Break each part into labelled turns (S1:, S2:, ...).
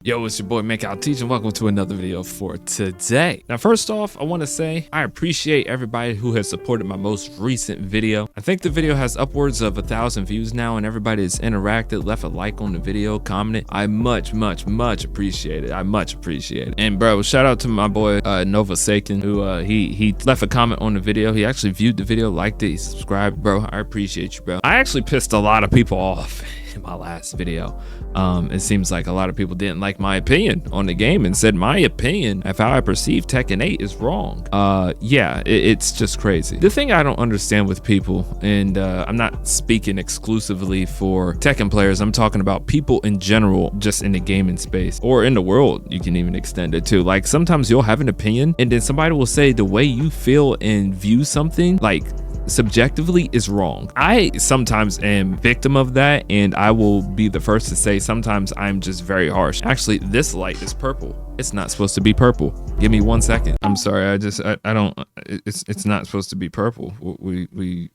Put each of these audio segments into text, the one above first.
S1: Yo, it's your boy MAKEOUTTEEJ and welcome to another video for today. Now, first off, I want to say I appreciate everybody who has supported my most recent video. I think the video has upwards of 1,000 views now, and everybody has interacted, left a like on the video, commented. I much appreciate it. I much appreciate it. And bro, shout out to my boy Nova Saken, who he left a comment on the video. He actually viewed the video, liked it, he subscribed. Bro, I appreciate you, bro. I actually pissed a lot of people off in my last video. It seems like a lot of people didn't like my opinion on the game and said my opinion of how I perceive Tekken 8 is wrong. Yeah, it's just crazy. The thing I don't understand with people, and I'm not speaking exclusively for Tekken players, I'm talking about people in general, just in the gaming space or in the world, you can even extend it to. Like, sometimes you'll have an opinion and then somebody will say the way you feel and view something, like, subjectively is wrong. I sometimes am victim of that, and I will be the first to say sometimes I'm just very harsh. Actually, this light is purple. It's not supposed to be purple. Give me 1 second. I'm sorry. I don't. It's not supposed to be purple. We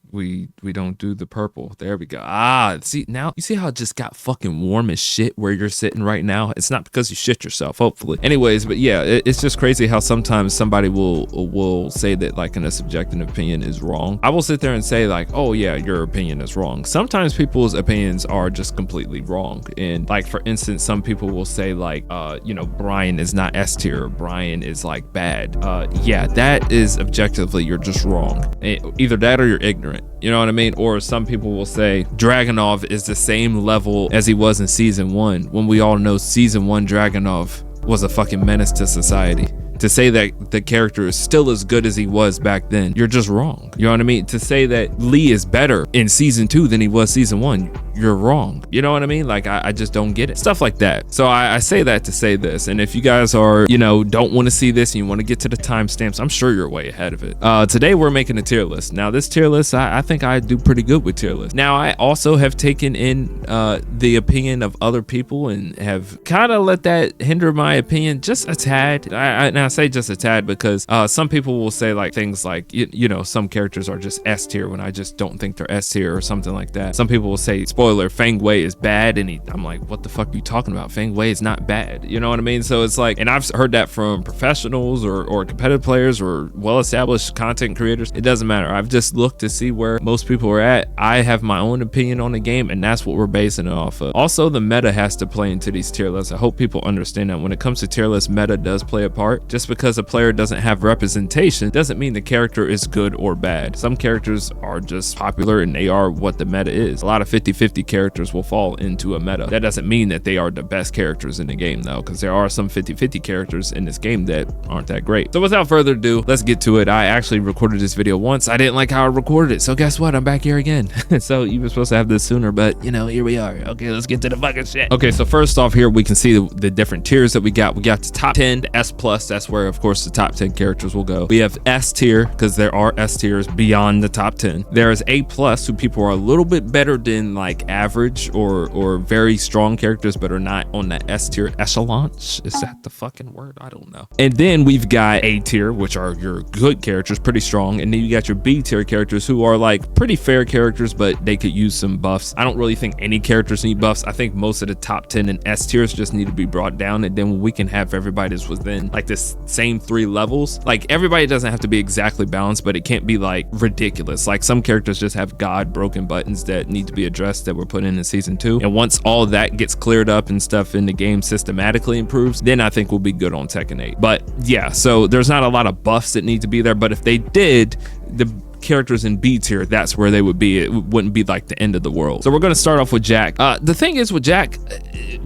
S1: don't do the purple. There we go. Ah, see now. You see how it just got fucking warm as shit where you're sitting right now. It's not because you shit yourself, hopefully. Anyways, but yeah, it's just crazy how sometimes somebody will say that like in a subjective opinion is wrong. I will sit there and say like, oh yeah, your opinion is wrong. Sometimes people's opinions are just completely wrong. And like, for instance, some people will say like, you know, BRYAN is not S tier, BRYAN is like bad. Yeah, that is objectively, you're just wrong. Either that or you're ignorant, you know what I mean? Or some people will say DRAGUNOV is the same level as he was in season 1, when we all know season 1 DRAGUNOV was a fucking menace to society. To say that the character is still as good as he was back then, you're just wrong. You know what I mean? To say that Lee is better in season 2 than he was season 1, you're wrong. You know what I mean? Like, I just don't get it. Stuff like that. So I say that to say this. And if you guys are, you know, don't want to see this and you want to get to the timestamps, I'm sure you're way ahead of it. Today we're making a tier list. Now this tier list, I think I do pretty good with tier lists. Now I also have taken in the opinion of other people and have kind of let that hinder my opinion just a tad. And I say just a tad because some people will say like things like, you know, some characters are just S tier when I just don't think they're S tier or something like that. Some people will say, spoiler, Feng Wei is bad, and I'm like, what the fuck are you talking about? Feng Wei is not bad. You know what I mean? So it's like, and I've heard that from professionals or competitive players or well-established content creators. It doesn't matter. I've just looked to see where most people are at. I have my own opinion on the game, and that's what we're basing it off of. Also, the meta has to play into these tier lists. I hope people understand that when it comes to tier lists, meta does play a part. Just because a player doesn't have representation doesn't mean the character is good or bad. Some characters are just popular and they are what the meta is. A lot of 50-50 characters will fall into a meta. That doesn't mean that they are the best characters in the game though, because there are some 50-50 characters in this game that aren't that great. So without further ado, let's get to it. I actually recorded this video once. I didn't like how I recorded it, so guess what? I'm back here again. So you were supposed to have this sooner, but you know, here we are. Okay, let's get to the fucking shit. Okay, so first off here, we can see the different tiers that we got. We got the top 10, the S+, that's where of course the top 10 characters will go. We have S tier, because there are S tiers beyond the top 10. There is A+, who people are a little bit better than like average or very strong characters, but are not on the S tier echelon. Is that the fucking word? I don't know. And then we've got A tier, which are your good characters, pretty strong. And then you got your B tier characters, who are like pretty fair characters, but they could use some buffs. I don't really think any characters need buffs. I think most of the top 10 and S tiers just need to be brought down, and then we can have everybody that's within like this same 3 levels. Like, everybody doesn't have to be exactly balanced, but it can't be like ridiculous. Like, some characters just have god broken buttons that need to be addressed that were put in season 2. And once all that gets cleared up and stuff in the game systematically improves, then I think we'll be good on Tekken 8. But yeah, so there's not a lot of buffs that need to be there, but if they did, the characters in B tier, that's where they would be. It wouldn't be like the end of the world. So we're going to start off with Jack. The thing is with Jack,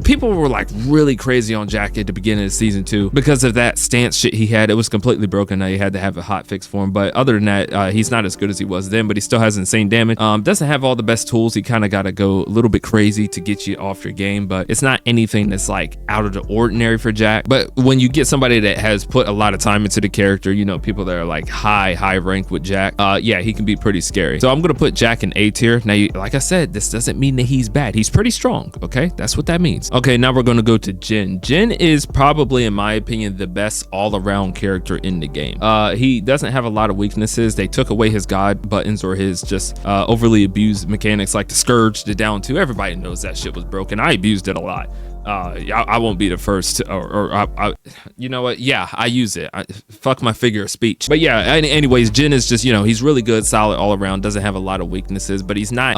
S1: people were like really crazy on Jack at the beginning of season 2 because of that stance shit he had. It was completely broken. Now you had to have a hot fix for him, but other than that, he's not as good as he was then, but he still has insane damage. Doesn't have all the best tools. He kind of got to go a little bit crazy to get you off your game, but it's not anything that's like out of the ordinary for Jack. But when you get somebody that has put a lot of time into the character, you know, people that are like high rank with Jack, yeah, he can be pretty scary. So I'm gonna put Jack in A tier. Now, like I said, this doesn't mean that he's bad. He's pretty strong, okay? That's what that means. Okay, now we're gonna go to Jin. Jin is probably, in my opinion, the best all-around character in the game. He doesn't have a lot of weaknesses. They took away his god buttons or his just overly abused mechanics like the Scourge, the down 2. Everybody knows that shit was broken. I abused it a lot. I won't be the first to, you know what? Yeah, I use it. Fuck my figure of speech. But yeah, anyways, Jin is just, you know, he's really good, solid all around, doesn't have a lot of weaknesses, but he's not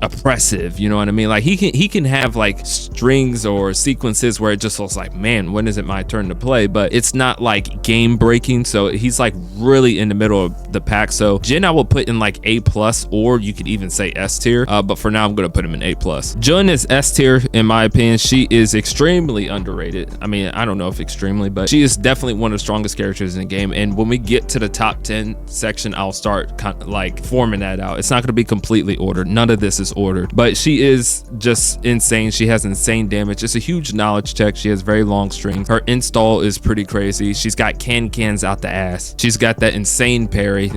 S1: oppressive, you know what I mean? Like he can have like strings or sequences where it just looks like, man, when is it my turn to play? But it's not like game breaking. So he's like really in the middle of the pack. So Jin I will put in like A+, or you could even say S tier. But for now I'm gonna put him in A+. Jun is S tier in my opinion. She is extremely underrated. I mean, I don't know if extremely, but she is definitely one of the strongest characters in the game. And when we get to the top 10 section, I'll start kind of like forming that out. It's not going to be completely ordered. None of this is ordered, but she is just insane. She has insane damage. It's a huge knowledge check. She has very long strings. Her install is pretty crazy. She's got cans out the ass. She's got that insane parry,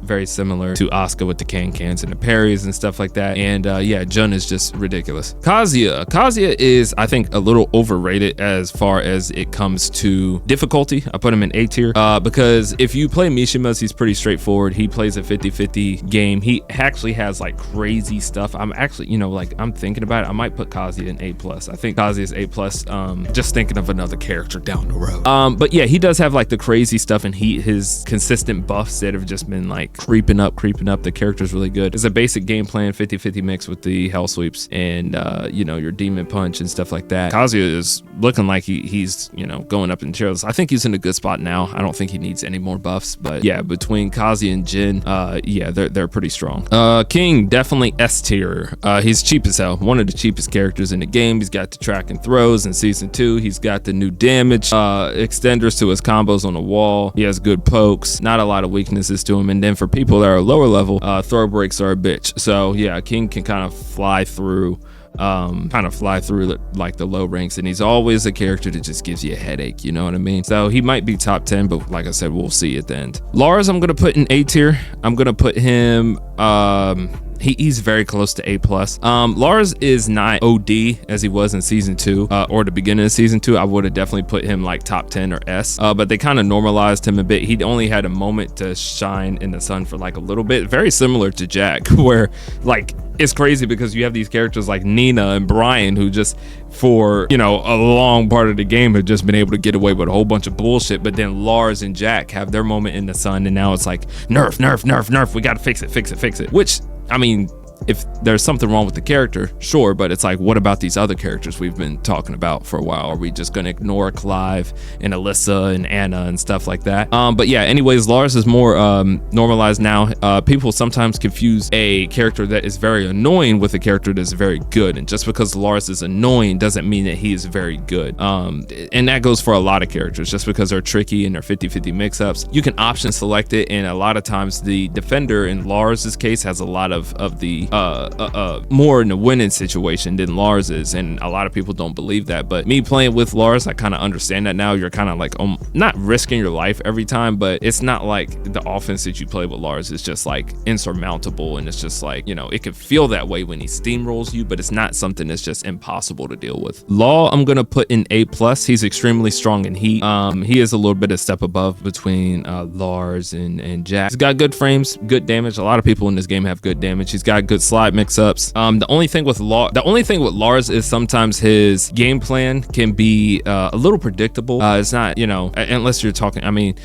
S1: very similar to ASUKA with the cans and the parries and stuff like that. And yeah, Jun is just ridiculous. KAZUYA is, I think, a little overrated as far as it comes to difficulty. I put him in A tier because if you play Mishima's, he's pretty straightforward. He plays a 50-50 game. He actually has like crazy stuff. I'm actually, you know, like I'm thinking about it. I might put KAZUYA in A+. I think KAZUYA is A+. Just thinking of another character down the road. But yeah, he does have like the crazy stuff and his consistent buffs that have just been like creeping up. The character's really good. It's a basic game plan, 50-50 mix with the hell sweeps and you know, your demon punch and stuff like that. KAZUYA is looking like he's, you know, going up in tiers. I think he's in a good spot now. I don't think he needs any more buffs, but yeah, between KAZUYA and Jin, yeah, they're pretty strong. King, definitely S tier. He's cheap as hell. One of the cheapest characters in the game. He's got the track and throws in season 2. He's got the new damage extenders to his combos on the wall. He has good pokes, not a lot of weaknesses to him. And then for people that are lower level, throw breaks are a bitch. So yeah, King can kind of fly through like the low ranks, and he's always a character that just gives you a headache, you know what I mean? So he might be top 10, but like I said, we'll see at the end. LARS I'm gonna put in A tier. I'm gonna put him he's very close to A+. LARS is not OD as he was in season 2 or the beginning of season 2. I would have definitely put him like top 10 or S, but they kind of normalized him a bit. He only had a moment to shine in the sun for like a little bit, very similar to Jack, where like it's crazy because you have these characters like Nina and Bryan who just for, you know, a long part of the game have just been able to get away with a whole bunch of bullshit, but then LARS and Jack have their moment in the sun and now it's like nerf, we gotta fix it, which, I mean, if there's something wrong with the character, sure, but it's like, what about these other characters we've been talking about for a while? Are we just gonna ignore Clive and ALISA and Anna and stuff like that? But yeah, anyways, LARS is more normalized now. People sometimes confuse a character that is very annoying with a character that's very good, and just because LARS is annoying doesn't mean that he is very good. And that goes for a lot of characters. Just because they're tricky and they're 50-50 mix-ups, you can option select it, and a lot of times the defender in LARS's case has a lot of the more in the winning situation than LARS is, and a lot of people don't believe that. But me playing with LARS, I kind of understand that now. You're kind of like not risking your life every time, but it's not like the offense that you play with LARS is just like insurmountable, and it's just like, you know, it can feel that way when he steamrolls you, but it's not something that's just impossible to deal with. Law I'm gonna put in A+. He's extremely strong in heat. He is a little bit of step above between LARS and Jack. He's got good frames, good damage. A lot of people in this game have good damage. He's got good slide mix-ups. The only thing with LARS is sometimes his game plan can be a little predictable. It's not, you know, unless you're talking, I mean,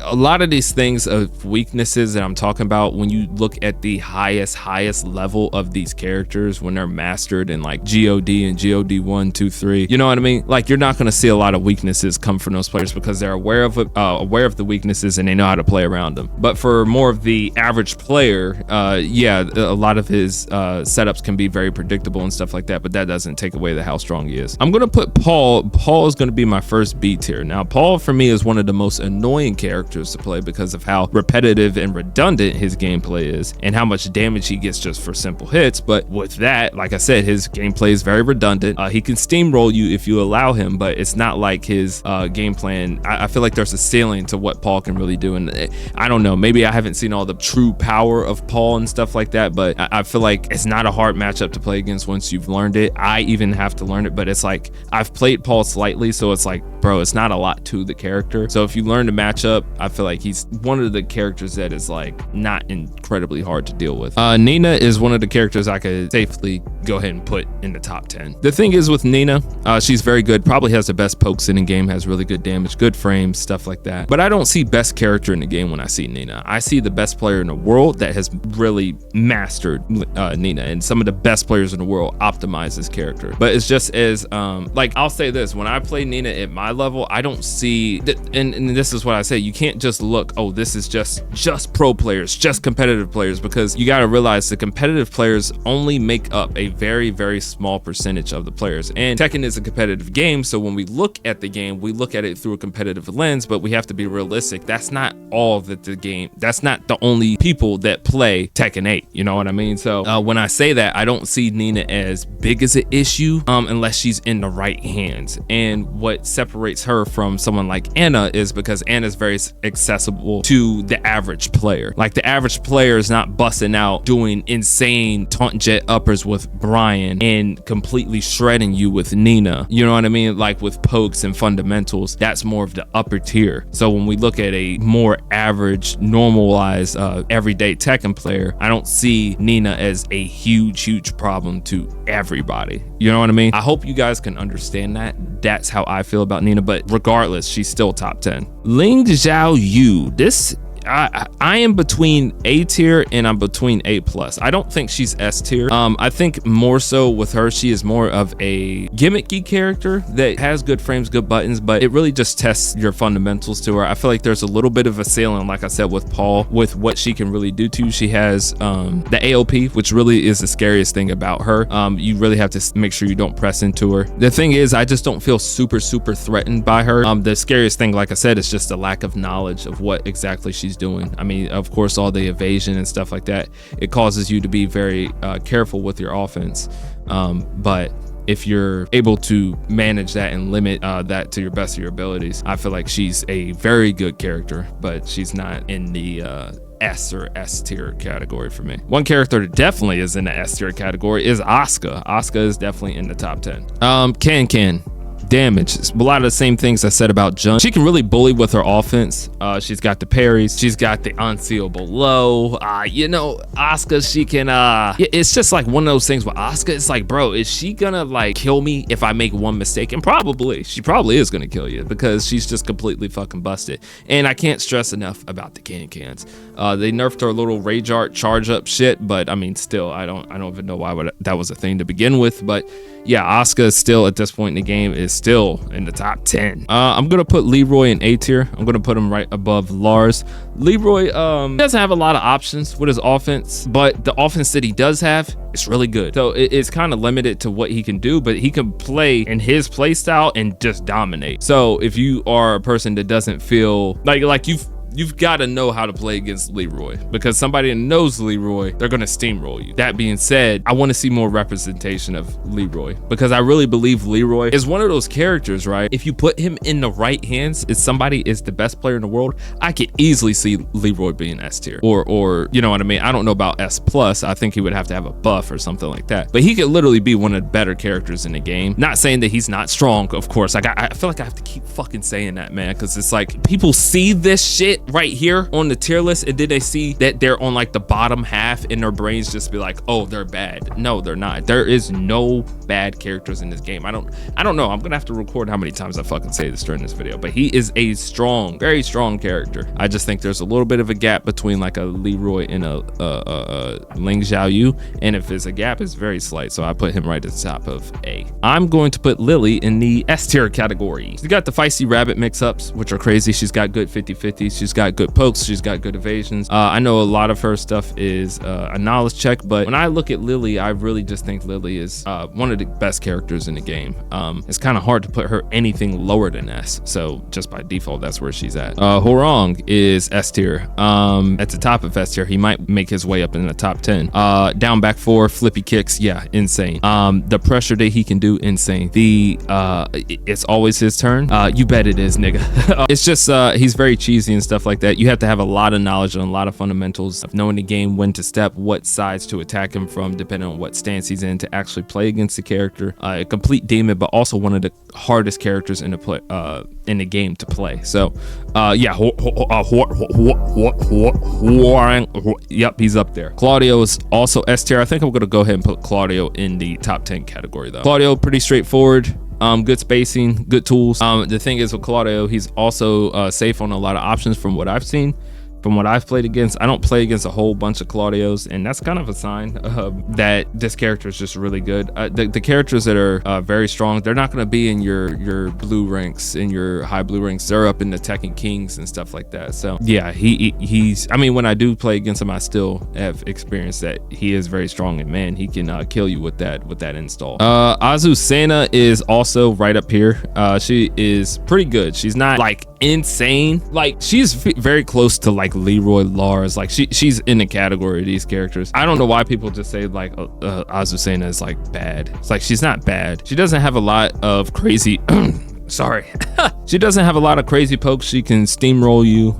S1: a lot of these things of weaknesses that I'm talking about, when you look at the highest level of these characters, when they're mastered in like GOD and GOD 1, 2, 3, you know what I mean? Like, you're not going to see a lot of weaknesses come from those players because they're aware of the weaknesses and they know how to play around them. But for more of the average player, yeah, a lot of his setups can be very predictable and stuff like that, but that doesn't take away how strong he is. I'm going to put Paul is going to be my first B tier. Now, Paul for me is one of the most annoying characters to play because of how repetitive and redundant his gameplay is and how much damage he gets just for simple hits. But with that, like I said, his gameplay is very redundant. He can steamroll you if you allow him, but it's not like his game plan. I feel like there's a ceiling to what Paul can really do, and I don't know, maybe I haven't seen all the true power of Paul and stuff like that, but I feel like it's not a hard matchup to play against once you've learned it. I even have to learn it, but it's like I've played Paul slightly, so it's like, bro, it's not a lot to the character. So if you learn the matchup, I feel like he's one of the characters that is like not incredibly hard to deal with. Nina is one of the characters I could safely go ahead and put in the top 10. The thing is with Nina, she's very good, probably has the best pokes in the game, has really good damage, good frames, stuff like that. But I don't see best character in the game when I see Nina. I see the best player in the world that has really mastered Nina, and some of the best players in the world optimize this character. But it's just as like, I'll say this, when I play Nina at my level, I don't see and this is what I say, you can't just look, oh, this is just pro players, just competitive players, because you got to realize the competitive players only make up a very, very small percentage of the players. And Tekken is a competitive game, so when we look at the game, we look at it through a competitive lens, but we have to be realistic. That's not all that the game, that's not the only people that play Tekken 8, you know what I mean? So when I say that, I don't see Nina as big as an issue unless she's in the right hands. And what separates her from someone like Anna is because Anna's very accessible to the average player. Like, the average player is not busting out doing insane taunt jet uppers with Bryan and completely shredding you with Nina, you know what I mean? Like, with pokes and fundamentals, that's more of the upper tier. So when we look at a more average, normalized, everyday Tekken player, I don't see Nina as a huge problem to everybody, you know what I mean? I hope you guys can understand that. That's how I feel about Nina, but regardless, she's still top 10. XIAYOU, this I am between A tier and I'm between A plus. I don't think she's S tier. I think more so with her, she is more of a gimmicky character that has good frames, good buttons, but it really just tests your fundamentals to her. I feel like there's a little bit of a ceiling, like I said, with Paul, with what she can really do to you. She has the AOP, which really is the scariest thing about her. You really have to make sure you don't press into her. The thing is, I just don't feel super threatened by her. The scariest thing, like I said, is just the lack of knowledge of what exactly she's doing. I mean, of course, all the evasion and stuff like that, it causes you to be very careful with your offense. But if you're able to manage that and limit that to your best of your abilities, I feel like she's a very good character, but she's not in the S or S tier category for me. One character that definitely is in the S tier category is ASUKA. ASUKA is definitely in the top 10. Can damage. It's a lot of the same things I said about Jun. She can really bully with her offense. She's got the parries, she's got the unseeable low. You know, ASUKA, she can it's just like one of those things with ASUKA. It's like, bro, is she gonna like kill me if I make one mistake? And she probably is gonna kill you, because she's just completely fucking busted. And I can't stress enough about the cans. They nerfed her little rage art charge up shit, but I mean, still, I don't even know why that was a thing to begin with. But yeah, ASUKA is still at this point in the game is still in the top 10. I'm gonna put LEROY in A tier. I'm gonna put him right above LARS. LEROY doesn't have a lot of options with his offense, but the offense that he does have is really good. So it's kind of limited to what he can do, but he can play in his play style and just dominate. So if you are a person that doesn't feel like you've got to know how to play against LEROY, because somebody that knows LEROY, they're going to steamroll you. That being said, I want to see more representation of LEROY, because I really believe LEROY is one of those characters, right? If you put him in the right hands, if somebody is the best player in the world, I could easily see LEROY being S tier, or you know what I mean? I don't know about S plus. I think he would have to have a buff or something like that, but he could literally be one of the better characters in the game. Not saying that he's not strong, of course. I feel like I have to keep fucking saying that, man, because it's like people see this shit right here on the tier list, and then they see that they're on like the bottom half, and their brains just be like, oh, they're bad. No, they're not. There is no bad characters in this game. I don't know. I'm gonna have to record how many times I fucking say this during this video, but he is a strong, very strong character. I just think there's a little bit of a gap between like a LEROY and a XIAYOU, and if there's a gap, it's very slight, so I put him right at the top of A. I'm going to put Lily in the S tier category. She's got the feisty rabbit mix-ups, which are crazy. She's got good 50-50s. She's got good pokes, she's got good evasions. I know a lot of her stuff is a knowledge check, but when I look at Lily, I really just think Lily is one of the best characters in the game. It's kind of hard to put her anything lower than S, so just by default, that's where she's at. HWOARANG is S tier. At the top of S tier, he might make his way up in the top 10. Down back 4, flippy kicks, yeah, insane. The pressure that he can do, insane. It's always his turn. You bet it is, nigga. It's just he's very cheesy and stuff stuff like that. You have to have a lot of knowledge and a lot of fundamentals of knowing the game, when to step, what sides to attack him from, depending on what stance he's in, to actually play against the character. A complete demon, but also one of the hardest characters in the game to play. So yeah, yep, he's up there. Claudio is also S tier. I think I'm gonna go ahead and put Claudio in the top 10 category though. Claudio, pretty straightforward. Good spacing, good tools. The thing is with Claudio, he's also safe on a lot of options from what I've seen. From what I've played against, I don't play against a whole bunch of Claudios, and that's kind of a sign that this character is just really good. The characters that are very strong, they're not going to be in your blue ranks, in your high blue ranks. They're up in the Tekken Kings and stuff like that. So yeah, he's. I mean, when I do play against him, I still have experienced that he is very strong, and man, he can kill you with that install. AZUCENA is also right up here. She is pretty good. She's not like insane. Like, she's very close to like LEROY, LARS. Like she's in the category of these characters. I don't know why people just say like AZUCENA is like bad. It's like, she's not bad. She doesn't have a lot of crazy sorry. She doesn't have a lot of crazy pokes. She can steamroll you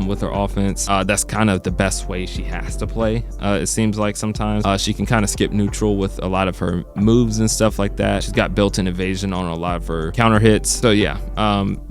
S1: with her offense. That's kind of the best way she has to play. It seems like sometimes she can kind of skip neutral with a lot of her moves and stuff like that. She's got built-in evasion on a lot of her counter hits. So yeah,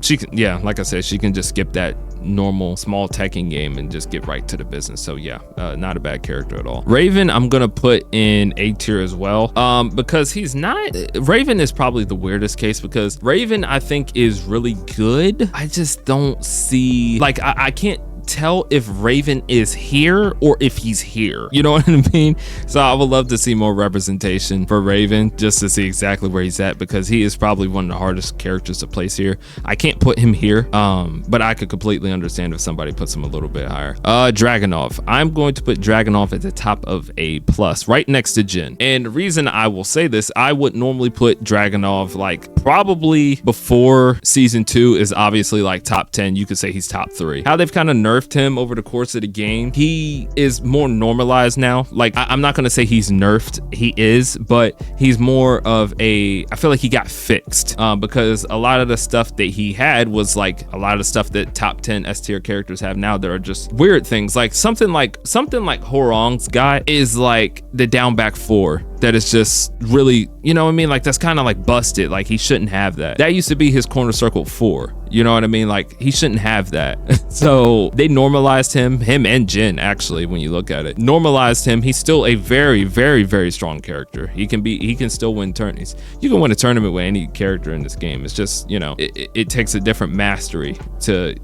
S1: she can, yeah, like I said, she can just skip that normal small Tekken game and just get right to the business. So yeah, not a bad character at all. Raven, I'm gonna put in A tier as well, because he's not. Raven is probably the weirdest case, because Raven, I think, is really good. I just don't see, like, I can't tell if Raven is here or if he's here, you know what I mean? So I would love to see more representation for Raven, just to see exactly where he's at, because he is probably one of the hardest characters to place here. I can't put him here, but I could completely understand if somebody puts him a little bit higher. DRAGUNOV, I'm going to put DRAGUNOV at the top of A+, right next to Jin. And the reason I will say this, I would normally put DRAGUNOV like probably before season 2 is obviously like top 10. You could say he's top 3. How they've kind of nerfed him over the course of the game, he is more normalized now. Like, I'm not gonna say he's nerfed, he is, but he's more of a, I feel like he got fixed, because a lot of the stuff that he had was like a lot of stuff that top 10 S tier characters have now that are just weird things. Like something like HWOARANG's guy is like the down back 4 that is just really, you know what I mean? Like, that's kind of like busted. Like, he shouldn't have that. That used to be his corner circle 4. You know what I mean? Like, he shouldn't have that. So they normalized him and Jin, actually, when you look at it, normalized him. He's still a very, very, very strong character. He can still win tourneys. You can win a tournament with any character in this game. It's just, you know, it takes a different mastery to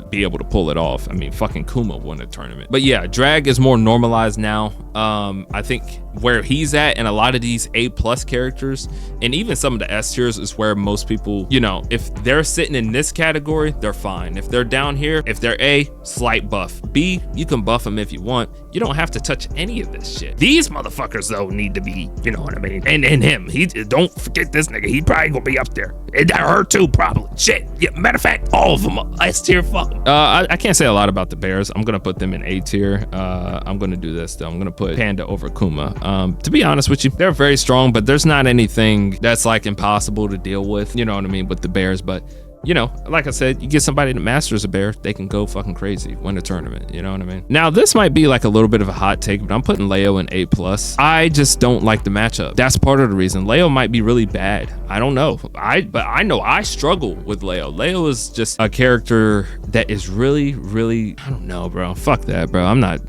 S1: be able to pull it off. I mean, fucking KUMA won a tournament. But yeah, drag is more normalized now. I think where he's at, and a lot of these A+ characters, and even some of the S tiers, is where most people, you know, if they're sitting in this category, they're fine. If they're down here, if they're A, slight buff. B, you can buff them if you want. You don't have to touch any of this shit. These motherfuckers though need to be, you know what I mean? And him, don't forget this nigga. He probably gonna be up there. And her too, probably. Shit. Yeah, matter of fact, all of them are S tier. Fuck them. I can't say a lot about the Bears. I'm gonna put them in A tier. I'm gonna do this though. I'm gonna put Panda over KUMA. To be honest with you, they're very strong, but there's not anything that's like impossible to deal with. You know what I mean? With the Bears, but you know, like I said, you get somebody that masters a bear, they can go fucking crazy, win a tournament. You know what I mean? Now, this might be like a little bit of a hot take, but I'm putting Leo in A+. I just don't like the matchup. That's part of the reason. Leo might be really bad. I don't know. But I know I struggle with Leo. Leo is just a character that is really, really, I don't know, bro. Fuck that, bro. I'm not.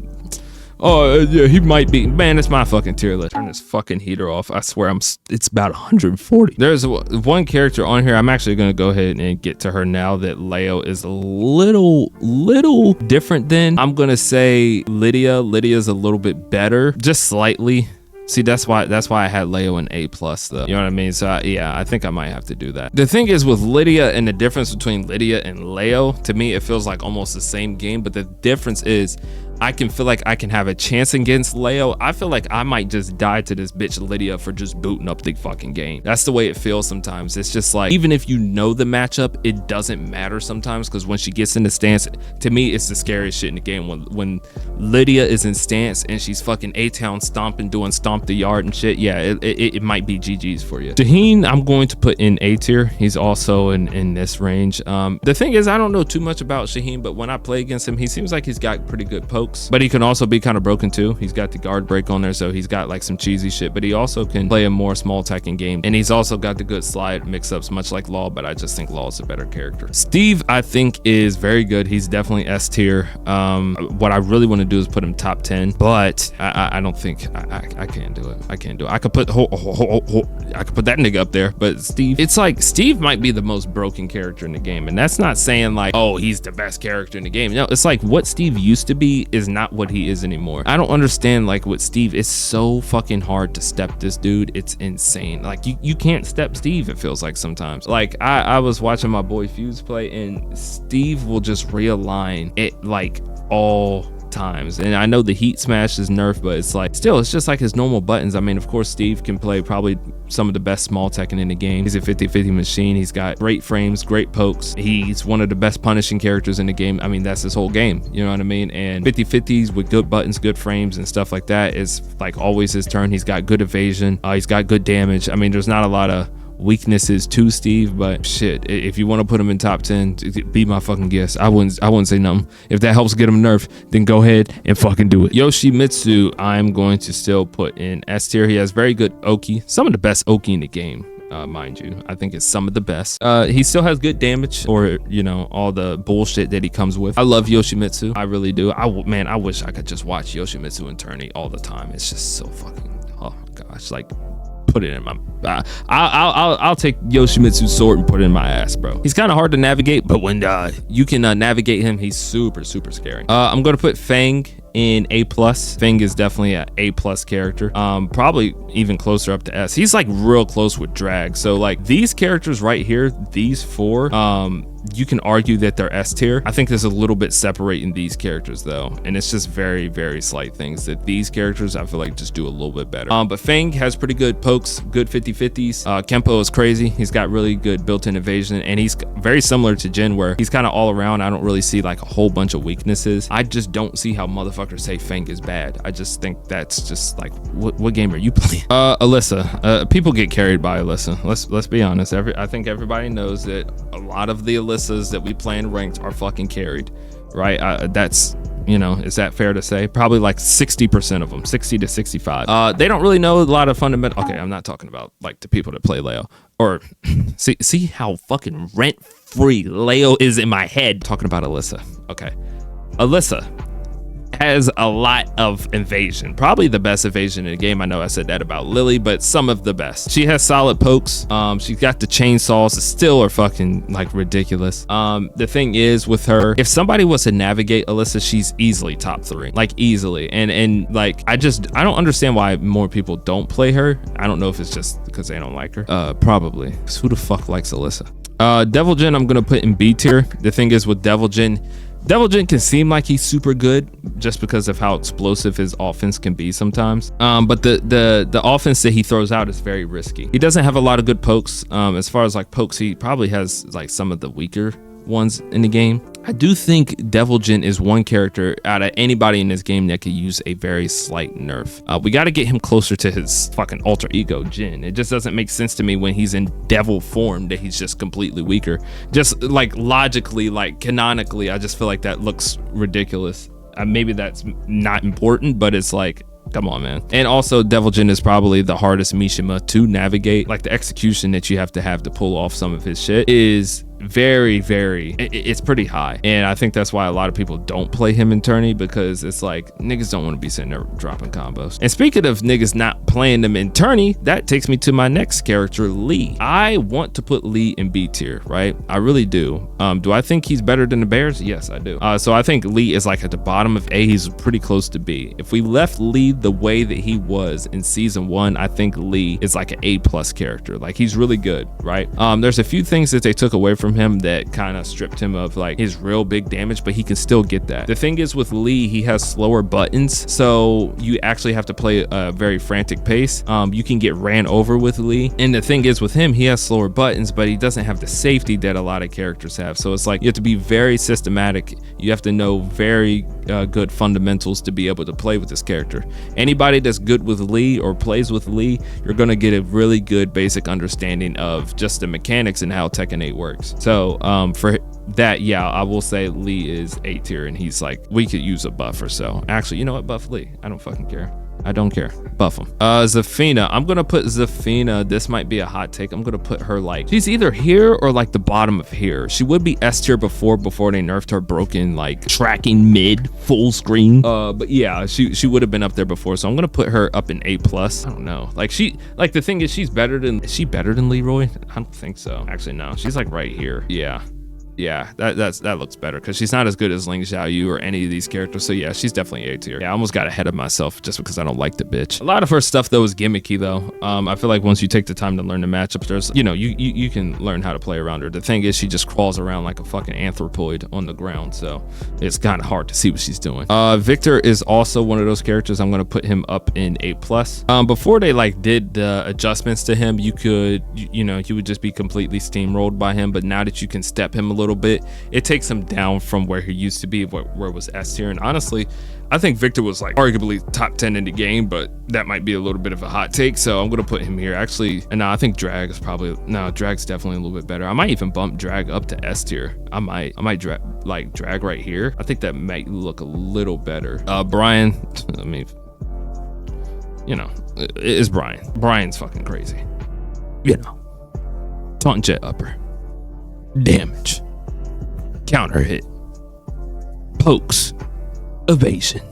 S1: Oh yeah, he might be. Man, it's my fucking tier list. Turn this fucking heater off. I swear it's about 140. There's one character on here. I'm actually gonna go ahead and get to her now that Leo is a little different than. I'm gonna say Lydia. Lydia's a little bit better, just slightly. See, that's why I had Leo in A+ though. You know what I mean? So yeah, I think I might have to do that. The thing is with Lydia, and the difference between Lydia and Leo, to me, it feels like almost the same game, but the difference is I can feel like I can have a chance against Leo, I feel like I might just die to this bitch Lydia for just booting up the fucking game. That's the way it feels sometimes. It's just like, even if you know the matchup, it doesn't matter sometimes, because when she gets in the stance, to me, it's the scariest shit in the game. When Lydia is in stance and she's fucking A-Town stomping, doing stomp the yard and shit, yeah, it might be GG's for you. Shaheen, I'm going to put in A tier. He's also in this range. The thing is, I don't know too much about Shaheen, but when I play against him, he seems like he's got pretty good pokes, but he can also be kind of broken too. He's got the guard break on there, so he's got like some cheesy shit, but he also can play a more small Tekken game, and he's also got the good slide mix-ups, much like Law, but I just think Law is a better character. Steve, I think, is very good. He's definitely S tier. What I really want to do is put him top 10, but I don't think I can't do it. I can't do it. I could put I could put that nigga up there, but Steve, it's like Steve might be the most broken character in the game, and that's not saying like, oh, he's the best character in the game. No, it's like what Steve used to be is not what he is anymore. I don't understand like what Steve, it's so fucking hard to step this dude. It's insane. Like you can't step Steve, it feels like sometimes. Like I was watching my boy Fuse play, and Steve will just realign it like all times. And I know the heat smash is nerfed, but it's like still, it's just like his normal buttons. I mean, of course, Steve can play probably some of the best small Tekken in the game. He's a 50-50 machine. He's got great frames, great pokes. He's one of the best punishing characters in the game. I mean, that's his whole game, you know what I mean? And 50-50s with good buttons, good frames and stuff like that is like always his turn. He's got good evasion. He's got good damage. I mean, there's not a lot of weaknesses to Steve, but shit, if you want to put him in top 10, be my fucking guest. I wouldn't say nothing. If that helps get him nerfed, then go ahead and fucking do it. Yoshimitsu, I'm going to still put in S tier. He has very good Oki, some of the best Oki in the game. Mind you, I think it's some of the best. He still has good damage, or you know, all the bullshit that he comes with. I love Yoshimitsu, I really do. Man, I wish I could just watch Yoshimitsu and tourney all the time. It's just so fucking, oh my gosh, like put it in my I'll take Yoshimitsu's sword and put it in my ass, bro. He's kind of hard to navigate, but when you can navigate him, he's super scary. I'm gonna put FENG in A+. FENG is definitely an A+ character, probably even closer up to S. He's like real close with drag. So like these characters right here, these four, you can argue that they're S tier. I think there's a little bit separating these characters though, and it's just very slight things that these characters I feel like just do a little bit better. But FENG has pretty good pokes, good 50-50s. Kempo is crazy. He's got really good built-in evasion, and he's very similar to Jin, where he's kind of all around. I don't really see like a whole bunch of weaknesses. I just don't see how motherfuckers say FENG is bad. I just think that's just like, what game are you playing? ALISA. People get carried by ALISA. Let's be honest. I think everybody knows that a lot of the ALISAs that we play in ranked are fucking carried, right? That's, you know, is that fair to say? Probably like 60% of them, 60 to 65. They don't really know a lot of fundamental. Okay, I'm not talking about like the people that play Leo, or see how fucking rent-free Leo is in my head. Talking about ALISA. Okay, ALISA has a lot of evasion, probably the best evasion in the game. I know I said that about Lily, but some of the best. She has solid pokes. She's got the chainsaws that still are fucking like ridiculous. The thing is with her, if somebody was to navigate ALISA, she's easily top 3, like easily. And like I don't understand why more people don't play her. I don't know if it's just because they don't like her. Probably, because who the fuck likes ALISA? Devil Jin, I'm gonna put in B tier. The thing is with Devil Jin can seem like he's super good just because of how explosive his offense can be sometimes. But the offense that he throws out is very risky. He doesn't have a lot of good pokes. As far as like pokes, he probably has like some of the weaker ones in the game. I do think Devil Jin is one character out of anybody in this game that could use a very slight nerf. We got to get him closer to his fucking alter ego Jin. It just doesn't make sense to me when he's in devil form that he's just completely weaker. Just like logically, like canonically, I just feel like that looks ridiculous. Maybe that's not important, but it's like, come on, man. And also Devil Jin is probably the hardest Mishima to navigate. Like the execution that you have to pull off some of his shit is it's pretty high, and I think that's why a lot of people don't play him in tourney, because it's like niggas don't want to be sitting there dropping combos. And speaking of niggas not playing them in tourney, that takes me to my next character, Lee. I want to put Lee in B tier, right? I really do. Do I think he's better than the Bears? Yes, I do. So I think Lee is like at the bottom of A. He's pretty close to B. If we left Lee the way that he was in season 1, I think Lee is like an A+ character. Like he's really good, right? There's a few things that they took away from from him that kind of stripped him of like his real big damage, but he can still get that. The thing is with Lee, he has slower buttons, so you actually have to play a very frantic pace. You can get ran over with Lee, and the thing is with him, he has slower buttons, but he doesn't have the safety that a lot of characters have. So it's like you have to be very systematic. You have to know very good fundamentals to be able to play with this character. Anybody that's good with Lee or plays with Lee, you're gonna get a really good basic understanding of just the mechanics and how Tekken 8 works. So for that, yeah, I will say Lee is A tier, and he's like, we could use a buff or so. Actually, you know what? Buff Lee. I don't fucking care. I don't care. Buff him. ZAFINA. I'm gonna put ZAFINA. This might be a hot take. I'm gonna put her like, she's either here or like the bottom of here. She would be S tier before they nerfed her broken like tracking mid full screen. But yeah, she would have been up there before. So I'm gonna put her up in A+. I don't know. Like the thing is, is she better than LEROY? I don't think so. Actually, no. She's like right here. Yeah, that looks better because she's not as good as XIAYOU or any of these characters. So yeah, she's definitely A tier. Yeah, I almost got ahead of myself just because I don't like the bitch. A lot of her stuff though is gimmicky though. I feel like once you take the time to learn the matchups, there's, you know, you can learn how to play around her. The thing is, she just crawls around like a fucking anthropoid on the ground, so it's kind of hard to see what she's doing. Victor is also one of those characters. I'm gonna put him up in A+. Before they like did the adjustments to him, you could, you know, you would just be completely steamrolled by him. But now that you can step him a little bit, it takes him down from where he used to be, where it was S tier. And honestly, I think Victor was like arguably top 10 in the game, but that might be a little bit of a hot take, so I'm gonna put him here. Actually, and no, I think Drag is probably, no, Drag's definitely a little bit better. I might even bump Drag up to S tier. I might drag right here. I think that might look a little better. Bryan, I mean, you know, it is Bryan. Bryan's fucking crazy. You know, taunt jet upper, damage, counter hit, pokes, evasion.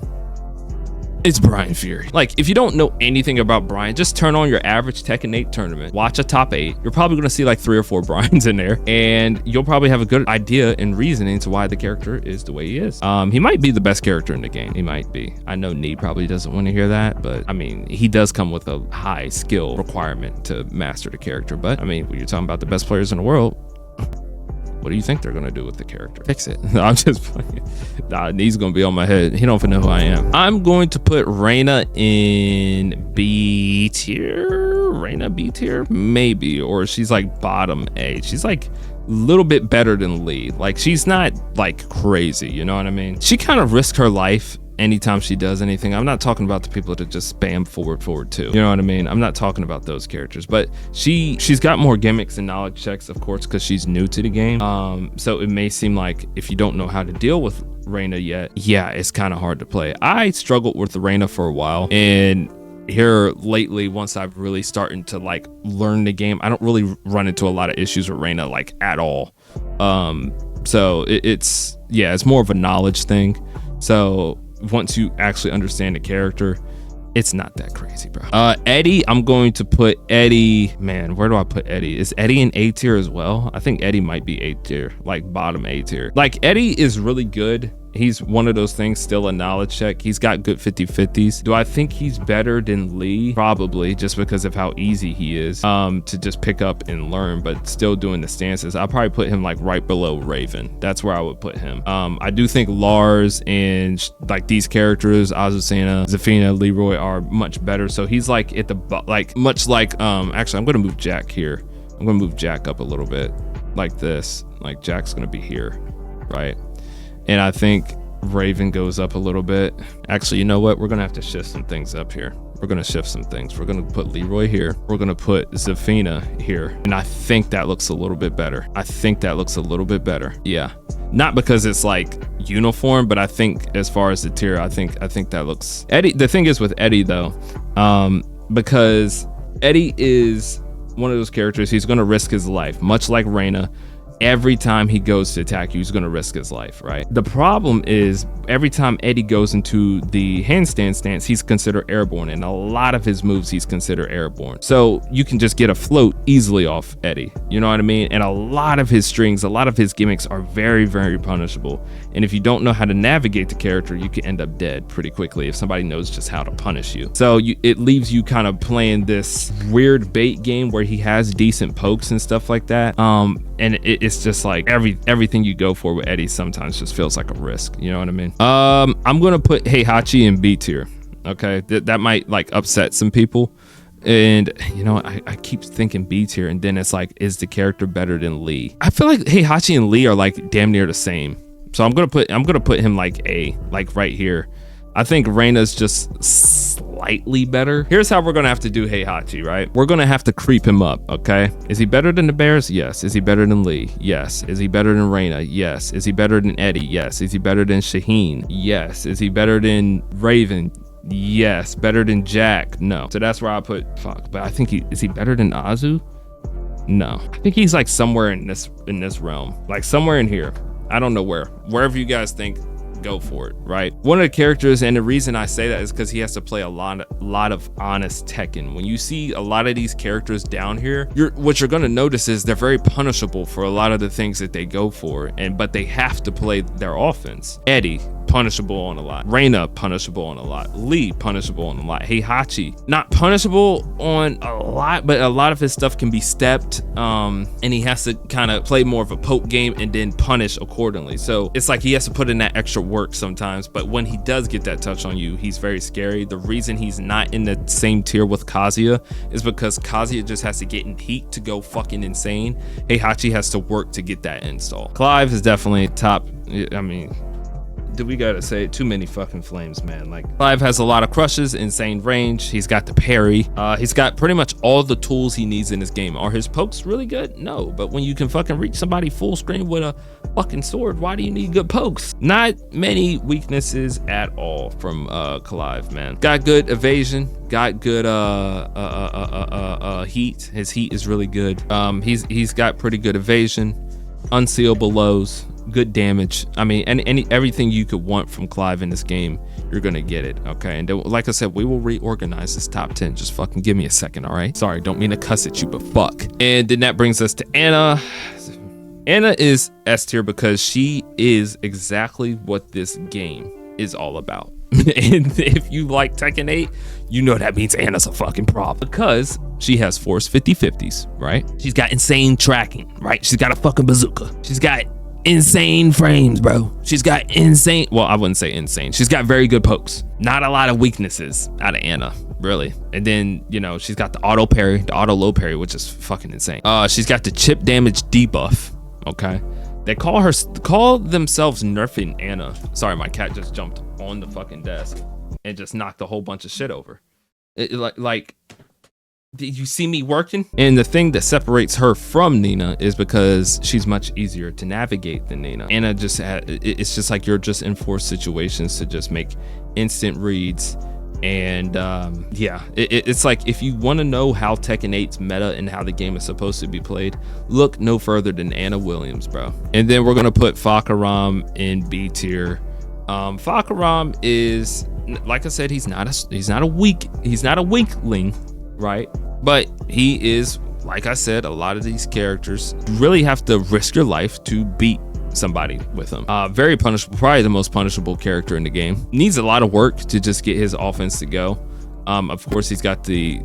S1: It's Bryan Fury. Like, if you don't know anything about Bryan, just turn on your average Tekken 8 tournament, watch a top 8. You're probably gonna see like 3 or 4 Bryans in there, and you'll probably have a good idea and reasoning to why the character is the way he is. He might be the best character in the game. He might be. I know Nee probably doesn't want to hear that, but I mean, he does come with a high skill requirement to master the character. But I mean, when you're talking about the best players in the world, what do you think they're gonna do with the character? Fix it. No, I'm just playing. Nah, he's gonna be on my head. He don't even know who I am. I'm going to put REINA in B tier. REINA B tier, maybe, or she's like bottom A. She's like a little bit better than Lee. Like, she's not like crazy, you know what I mean? She kind of risked her life anytime she does anything. I'm not talking about the people that just spam forward too, you know what I mean? I'm not talking about those characters, but she's got more gimmicks and knowledge checks, of course, because she's new to the game. So it may seem like if you don't know how to deal with REINA yet, yeah, it's kind of hard to play. I struggled with REINA for a while, and here lately, once I've really started to like learn the game, I don't really run into a lot of issues with REINA like at all. So it's more of a knowledge thing. So once you actually understand the character, it's not that crazy, bro. Eddie, I'm going to put Eddie, man, where do I put Eddie? Is Eddie in A tier as well? I think Eddie might be A tier, like bottom A tier. Like, Eddie is really good. He's one of those things, still a knowledge check. He's got good 50-50s. Do I think he's better than Lee? Probably, just because of how easy he is to just pick up and learn, but still doing the stances. I'll probably put him like right below Raven. That's where I would put him. I do think LARS and like these characters, AZUCENA, ZAFINA, LEROY, are much better. So he's like at the, like much like, actually, I'm gonna move Jack here. I'm gonna move Jack up a little bit like this. Like, Jack's gonna be here, right? And I think Raven goes up a little bit. Actually, you know what? We're gonna have to shift some things up here. We're gonna shift some things. We're gonna put LEROY here. We're gonna put ZAFINA here. And I think that looks a little bit better. I think that looks a little bit better. Yeah. Not because it's like uniform, but I think as far as the tier, I think that looks. Eddie, the thing is with Eddie though, because Eddie is one of those characters, he's gonna risk his life, much like REINA. Every time he goes to attack you, he's gonna risk his life, right? The problem is every time Eddie goes into the handstand stance, he's considered airborne, and a lot of his moves he's considered airborne. So you can just get a float easily off Eddie, you know what I mean? And a lot of his strings, a lot of his gimmicks are very, very punishable. And if you don't know how to navigate the character, you can end up dead pretty quickly if somebody knows just how to punish you. So it leaves you kind of playing this weird bait game where he has decent pokes and stuff like that. And it's it's just like everything you go for with Eddie sometimes just feels like a risk. You know what I mean? I'm gonna put HEIHACHI in B tier. Okay, that might like upset some people. And you know, I keep thinking B tier, and then it's like, is the character better than Lee? I feel like HEIHACHI and Lee are like damn near the same. So I'm gonna put him like A, like right here. I think REINA's just slightly better. Here's how we're gonna have to do HEIHACHI, right? We're gonna have to creep him up, okay? Is he better than the Bears? Yes. Is he better than Lee? Yes. Is he better than REINA? Yes. Is he better than Eddie? Yes. Is he better than SHAHEEN? Yes. Is he better than Raven? Yes. Better than Jack? No. So that's where I put, fuck, but I think is he better than Azu? No. I think he's like somewhere in this realm, like somewhere in here. I don't know wherever you guys think, go for it, right? One of the characters, and the reason I say that is because he has to play a lot of honest Tekken. When you see a lot of these characters down here, what you're gonna notice is they're very punishable for a lot of the things that they go for, but they have to play their offense. Eddie, punishable on a lot. REINA, punishable on a lot. Lee, punishable on a lot. HEIHACHI, not punishable on a lot, but a lot of his stuff can be stepped, and he has to kind of play more of a poke game and then punish accordingly. So it's like he has to put in that extra work sometimes, but when he does get that touch on you, he's very scary. The reason he's not in the same tier with KAZUYA is because KAZUYA just has to get in heat to go fucking insane. HEIHACHI has to work to get that install. CLIVE is definitely top. I mean, do we gotta say it? Too many fucking flames, man. Like, CLIVE has a lot of crushes, insane range. He's got the parry. He's got pretty much all the tools he needs in this game. Are his pokes really good? No, but when you can fucking reach somebody full screen with a fucking sword, why do you need good pokes? Not many weaknesses at all from CLIVE, man. Got good evasion, got good heat. His heat is really good. He's got pretty good evasion, unseeable lows, good damage. I mean, everything you could want from CLIVE in this game, you're gonna get it, okay? And then, like I said, we will reorganize this top 10. Just fucking give me a second, all right? Sorry, don't mean to cuss at you, but fuck. And then that brings us to Anna. Anna is S tier because she is exactly what this game is all about. And if you like Tekken 8, you know that means Anna's a fucking problem, because she has force 50/50s, right? She's got insane tracking, right? She's got a fucking bazooka. She's got insane frames, bro. She's got insane, well, I wouldn't say insane. She's got very good pokes. Not a lot of weaknesses out of Anna, really. And then, you know, she's got the auto parry, the auto low parry, which is fucking insane. She's got the chip damage debuff, okay? They call themselves nerfing Anna. Sorry, my cat just jumped on the fucking desk and just knocked a whole bunch of shit over. Like, did you see me working? And the thing that separates her from Nina is because she's much easier to navigate than Nina. Anna just it's just like you're just in forced situations to just make instant reads. And yeah, it's like, if you want to know how Tekken 8's meta and how the game is supposed to be played, look no further than Anna Williams, bro. And then we're gonna put FAHKUMRAM in B tier. FAHKUMRAM is, like I said, he's not a weakling, right? But he is, like I said, a lot of these characters, you really have to risk your life to beat somebody with him. Very punishable, probably the most punishable character in the game. Needs a lot of work to just get his offense to go. Of course, he's got the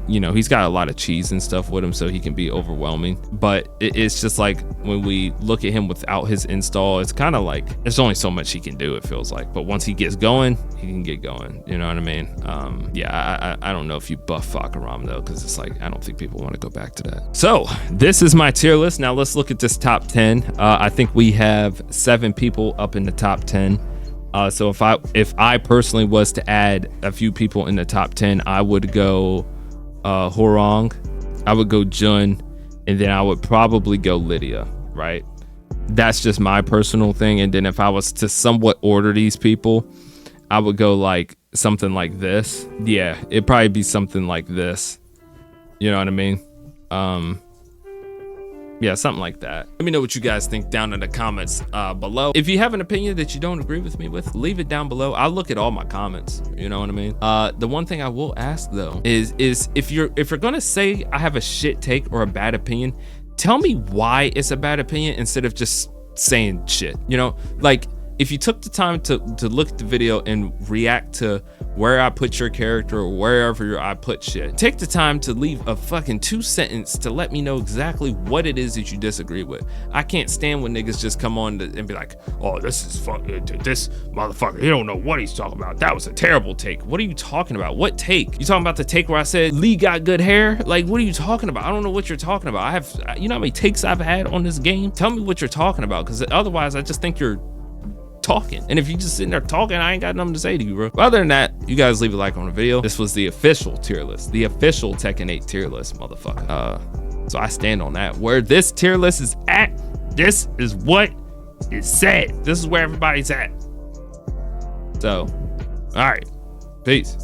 S1: you know, he's got a lot of cheese and stuff with him, so he can be overwhelming. But it's just like, when we look at him without his install, it's kind of like there's only so much he can do, it feels like. But once he gets going, he can get going. You know what I mean? Yeah, I don't know if you buff FAHKUMRAM though, because it's like, I don't think people want to go back to that. So this is my tier list. Now let's look at this top 10. I think we have 7 people up in the top 10. So if I personally was to add a few people in the top 10, I would go HWOARANG, I would go Jun, and then I would probably go Lydia, right? That's just my personal thing. And then if I was to somewhat order these people, I would go like something like this. Yeah, it'd probably be something like this. You know what I mean? Yeah, something like that. Let me know what you guys think down in the comments below. If you have an opinion that you don't agree with me with, leave it down below. I'll look at all my comments. You know what I mean? The one thing I will ask though is if you're gonna say I have a shit take or a bad opinion, tell me why it's a bad opinion instead of just saying shit. You know, like, if you took the time to look at the video and react to where I put your character or wherever I put shit. Take the time to leave a fucking 2-sentence to let me know exactly what it is that you disagree with. I can't stand when niggas just come on and be like, oh, this is fucking, this motherfucker, he don't know what he's talking about. That was a terrible take. What are you talking about? What take? You talking about the take where I said Lee got good hair? Like, what are you talking about? I don't know what you're talking about. I have, you know how many takes I've had on this game? Tell me what you're talking about, because otherwise I just think you're talking. And if you just sitting there talking, I ain't got nothing to say to you, bro. But other than that, you guys leave a like on the video. This was the official tier list, the official Tekken 8 tier list, motherfucker. So I stand on that. Where this tier list is at, this is what is said. This is where everybody's at. So, all right, peace.